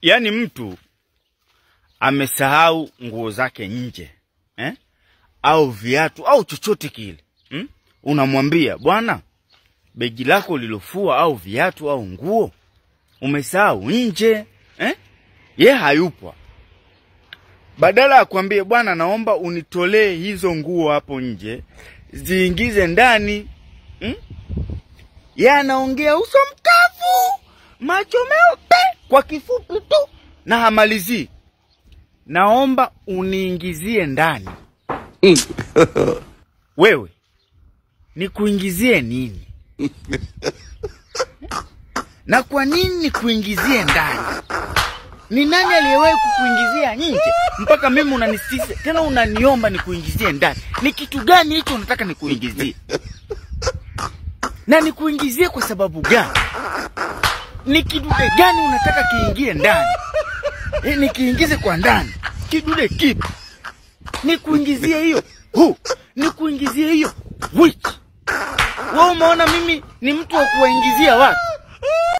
Yaani mtu amesahau nguo zake nje, au viatu au chochote kile. Unamwambia, "Bwana, begi lako lilofua au viatu au nguo umesahau nje." Ye hayupo. Badala ya kuambia, "Bwana, naomba unitolee hizo nguo hapo nje, ziingize ndani." Ye anaongea uso mkavu, macho meupe, kwa kifupi tu, na hamalizi, "Naomba uniingizie ndani." Wewe nikuingizie nini? Na kwa nini nikuingizie ndani? Ni nani aliyewahi kukuingizia nje mpaka mimi unanisisitiza tena unaniomba nikuingizie ndani? Ni kitu gani hicho unataka nikuingizie? Na nikuingizie kwa sababu gani? Ni kidude gani unataka kiingie ndani? Nikiingize kwa ndani kidude kipi? Nikuingizie hiyo nikuingizie hiyo which? Wewe umeona mimi ni mtu wa kuwaingizia watu?